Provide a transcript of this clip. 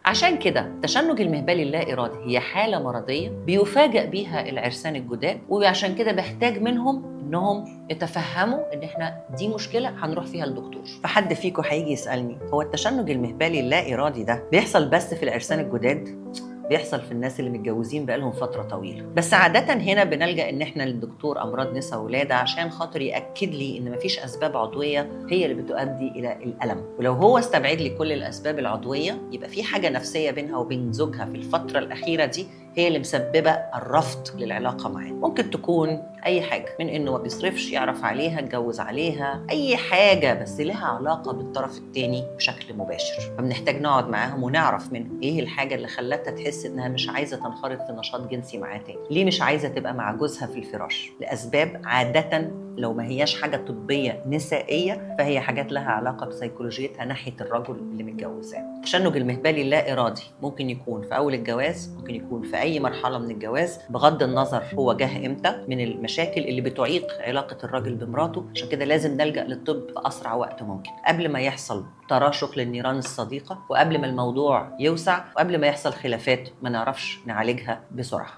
عشان كده التشنج المهبلي اللا إرادي هي حالة مرضية بيفاجأ بيها العرسان الجداد، وعشان كده بحتاج منهم انهم يتفهموا ان احنا دي مشكله هنروح فيها للدكتور. فحد فيكم هيجي يسالني هو التشنج المهبلي اللا ارادي ده بيحصل بس في العرسان الجداد؟ بيحصل في الناس اللي متجوزين بقالهم فتره طويله، بس عاده هنا بنلجا ان احنا للدكتور امراض نساء ولاده عشان خاطر ياكد لي ان مفيش اسباب عضويه هي اللي بتؤدي الى الالم. ولو هو استبعد لي كل الاسباب العضويه يبقى في حاجه نفسيه بينها وبين زوجها في الفتره الاخيره دي هي اللي مسببه الرفض للعلاقه معاه. ممكن تكون اي حاجه، من انه ما بيصرفش، يعرف عليها، اتجوز عليها، اي حاجه بس لها علاقه بالطرف الثاني بشكل مباشر. فبنحتاج نقعد معاهم ونعرف منهم ايه الحاجه اللي خلتها تحس انها مش عايزه تنخرط في نشاط جنسي معاه تاني، ليه مش عايزه تبقى مع جوزها في الفراش، لاسباب عاده لو ما هياش حاجه طبيه نسائيه فهي حاجات لها علاقه بسيكولوجيتها ناحيه الرجل اللي متجوزاه. التشنج المهبلي اللا ارادي ممكن يكون في اول الجواز، ممكن يكون في اي مرحله من الجواز، بغض النظر هو جه امتى، من المشاكل اللي بتعيق علاقه الراجل بمراته. عشان كده لازم نلجا للطب في اسرع وقت ممكن، قبل ما يحصل تراشق للنيران الصديقه، وقبل ما الموضوع يوسع، وقبل ما يحصل خلافات ما نعرفش نعالجها بسرعه.